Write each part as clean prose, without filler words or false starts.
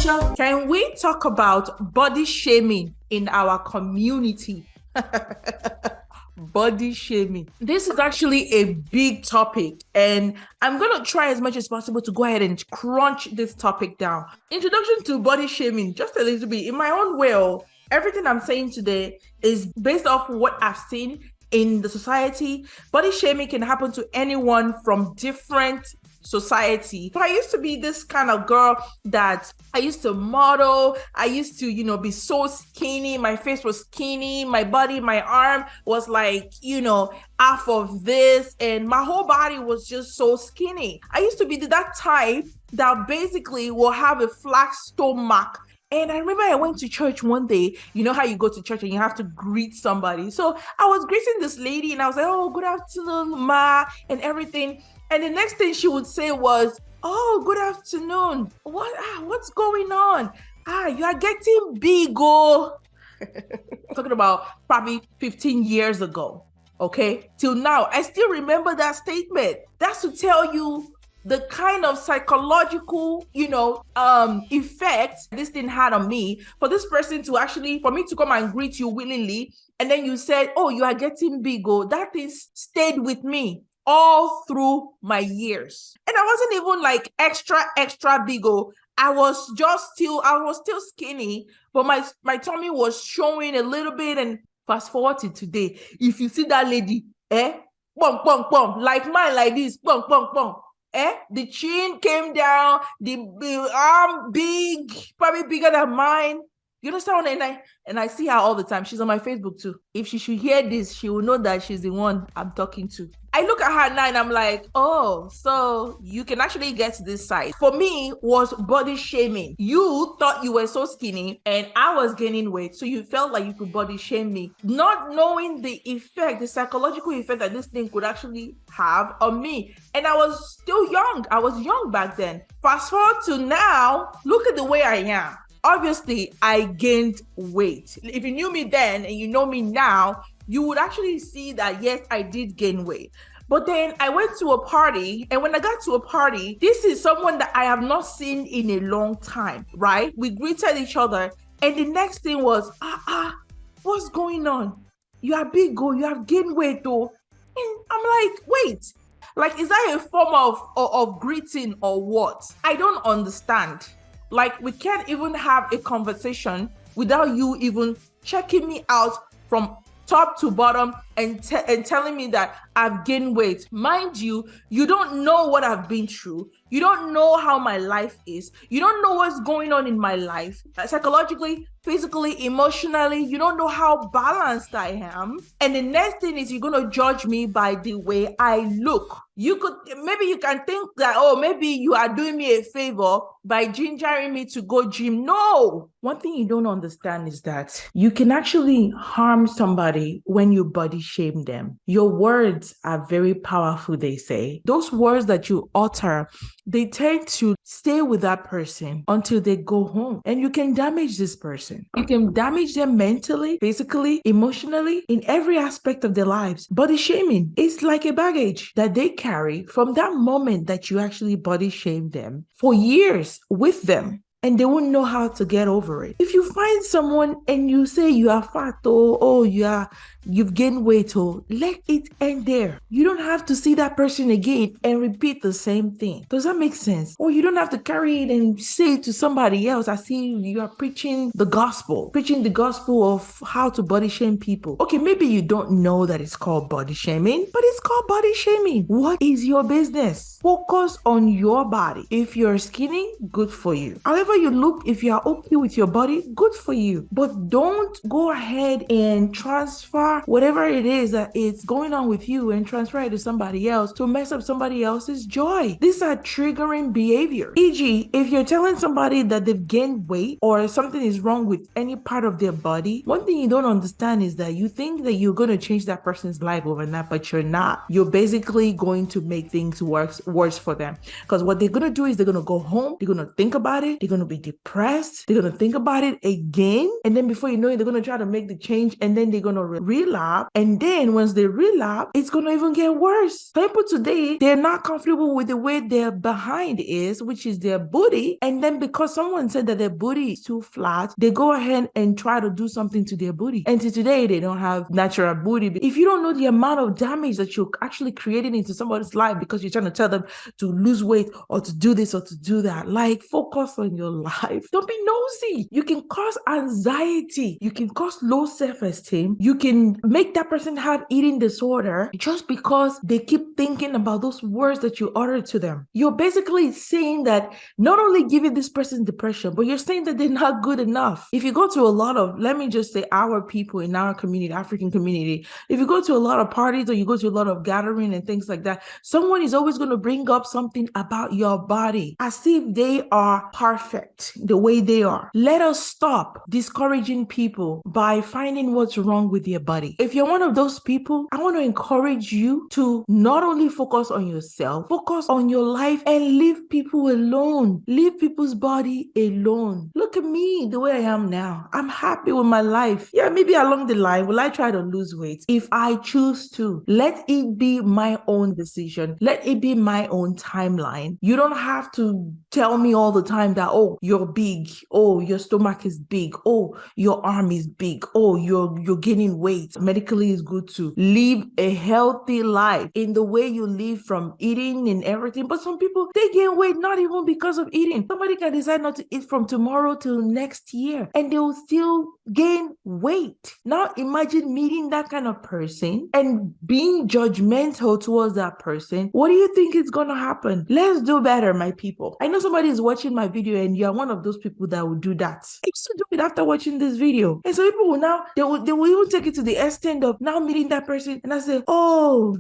Show. Can we talk about body shaming in our community? Body shaming. This is actually a big topic, and I'm going to try as much as possible to go ahead and crunch this topic down. Introduction to body shaming, just a little bit. In my own way, everything I'm saying today is based off what I've seen in the society. Body shaming can happen to anyone from different society. So I used to be this kind of girl that I used to model. I used to, be so skinny. My face was skinny. My body, my arm was like, half of this. And my whole body was just so skinny. I used to be that type that basically will have a flat stomach. And I remember I went to church one day. You know how you go to church and you have to greet somebody. So I was greeting this lady and I was like, "Oh, good afternoon, ma," and everything. And the next thing she would say was, "Oh, good afternoon. What's going on? You are getting big, oh." Talking about probably 15 years ago, okay? Till now, I still remember that statement. That's to tell you the kind of psychological, effect this thing had on me. For this person to actually, for me to come and greet you willingly, and then you said, "Oh, you are getting big, oh," that thing stayed with me all through my years. And I wasn't even like extra big, oh. I was still skinny, but my tummy was showing a little bit. And fast forward to today, if you see that lady, bum, bum, like mine, like this, bum, bum, bum. The chin came down, the arm big, probably bigger than mine. You understand? And I see her all the time. She's on my Facebook too. If she should hear this, she will know that she's the one I'm talking to. I look at her now and I'm like, "Oh, so you can actually get to this side." For me, was body shaming. You thought you were so skinny and I was gaining weight, so you felt like you could body shame me, not knowing the effect, the psychological effect that this thing could actually have on me. And I was still young. I was young back then. Fast forward to now, look at the way I am. Obviously, I gained weight. If you knew me then and you know me now, you would actually see that, yes, I did gain weight. But then I went to a party, and when I got to a party, this is someone that I have not seen in a long time, right? We greeted each other, and the next thing was, what's going on? You are big, oh, you have gained weight, though. And I'm like, wait, like, is that a form of greeting or what? I don't understand. Like, we can't even have a conversation without you even checking me out from top to bottom and telling me that I've gained weight. Mind you, you don't know what I've been through. You don't know how my life is. You don't know what's going on in my life. Physically, emotionally, you don't know how balanced I am. And the next thing is you're going to judge me by the way I look. You can think that, oh, maybe you are doing me a favor by gingering me to go gym. No. One thing you don't understand is that you can actually harm somebody when you body shame them. Your words are very powerful, they say. Those words that you utter, they tend to stay with that person until they go home. And you can damage this person. You can damage them mentally, physically, emotionally, in every aspect of their lives. Body shaming is like a baggage that they carry from that moment that you actually body shame them for years with them. And they won't know how to get over it. If you find someone and you say you are fat, you've gained weight, let it end there. You don't have to see that person again and repeat the same thing. Does that make sense? Or you don't have to carry it and say it to somebody else. I see you are preaching the gospel of how to body shame people. Okay, maybe you don't know that it's called body shaming, but it's called body shaming. What is your business? Focus on your body. If you're skinny, good for you. However you look, if you are okay with your body, good for you. But don't go ahead and transfer whatever it is that it's going on with you and transfer it to somebody else to mess up somebody else's joy. These are triggering behavior. E.g., if you're telling somebody that they've gained weight or something is wrong with any part of their body, one thing you don't understand is that you think that you're going to change that person's life overnight, but you're not. You're basically going to make things worse for them. Because what they're going to do is they're going to go home, they're going to think about it, they're going to to be depressed. They're going to think about it again. And then before you know it, they're going to try to make the change, and then they're going to relapse. And then once they relapse, it's going to even get worse. People today, they're not comfortable with the way their behind is, which is their booty. And then because someone said that their booty is too flat, they go ahead and try to do something to their booty. And to today, they don't have natural booty. If you don't know the amount of damage that you're actually creating into somebody's life because you're trying to tell them to lose weight or to do this or to do that, like, focus on your life. Don't be nosy. You can cause anxiety. You can cause low self-esteem. You can make that person have eating disorder just because they keep thinking about those words that you utter to them. You're basically saying that not only giving this person depression, but you're saying that they're not good enough. If you go to a lot of, let me just say, our people in our community, African community, if you go to a lot of parties or you go to a lot of gathering and things like that, someone is always going to bring up something about your body as if they are perfect the way they are. Let us stop discouraging people by finding what's wrong with their body. If you're one of those people, I want to encourage you to not only focus on yourself, focus on your life and leave people alone. Leave people's body alone. Look at me the way I am now. I'm happy with my life. Yeah, maybe along the line, will I try to lose weight? If I choose to, let it be my own decision. Let it be my own timeline. You don't have to tell me all the time that, oh, you're big. Oh, your stomach is big. Oh, your arm is big. Oh, you're gaining weight. Medically is good to live a healthy life in the way you live from eating and everything. But some people, they gain weight not even because of eating. Somebody can decide not to eat from tomorrow till next year and they will still gain weight. Now imagine meeting that kind of person and being judgmental towards that person. What do you think is going to happen? Let's do better, my people. I know somebody is watching my video and you're one of those people that will do that. I used to do it after watching this video. And so people will now, they will even take it to the extent of now meeting that person and I say, oh,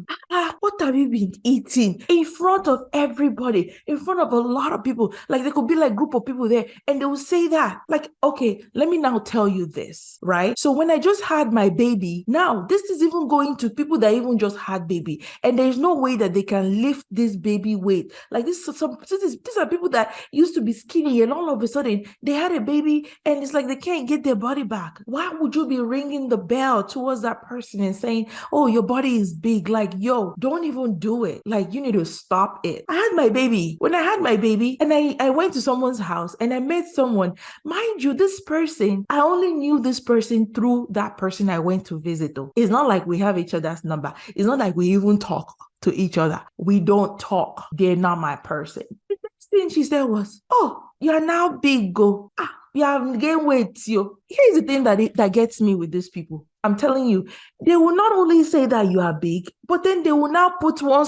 what have you been eating? In front of everybody, in front of a lot of people. Like there could be like a group of people there and they will say that. Like, okay, let me now tell you this, right? So when I just had my baby, now this is even going to people that even just had baby. And there's no way that they can lift this baby weight. Like these are people that used to be skinny and all of a sudden they had a baby and it's like they can't get their body back. Why would you be ringing the bell towards that person and saying, oh, your body is big? Like, yo, don't even do it. Like, you need to stop it. I had my baby. When I had my baby and I went to someone's house and I met someone, mind you, this person, I only knew this person through that person I went to visit though. It's not like we have each other's number. It's not like we even talk to each other. We don't talk. They're not my person. The next thing she said was, oh, you're now big, go. You have gained weight, yo. Here's the thing that gets me with these people. I'm telling you, they will not only say that you are big, but then they will now put one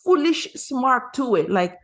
foolish smirk to it. Like,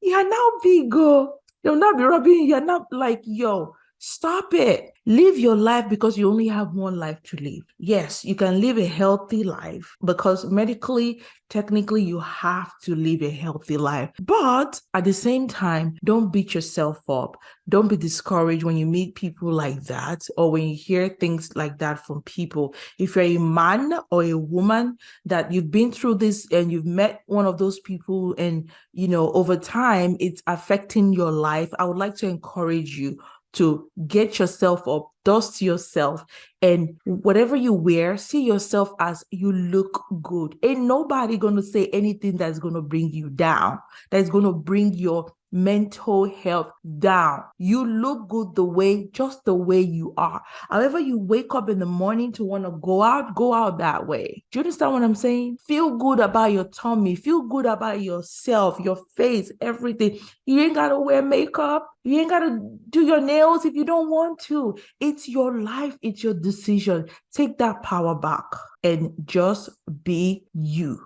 you are now big, go. They'll not be rubbing. You're not like, yo, stop it. Live your life because you only have one life to live. Yes, you can live a healthy life because medically, technically, you have to live a healthy life. But at the same time, don't beat yourself up. Don't be discouraged when you meet people like that or when you hear things like that from people. If you're a man or a woman that you've been through this and you've met one of those people and, you know, over time, it's affecting your life, I would like to encourage you to get yourself up, dust yourself, and whatever you wear, see yourself as you look good. Ain't nobody going to say anything that's going to bring you down, that's going to bring your mental health down. You look good just the way you are. However you wake up in the morning to want to go out that way. Do you understand what I'm saying? Feel good about your tummy. Feel good about yourself, your face, everything. You ain't got to wear makeup. You ain't got to do your nails if you don't want to. It's your life. It's your decision. Take that power back and just be you.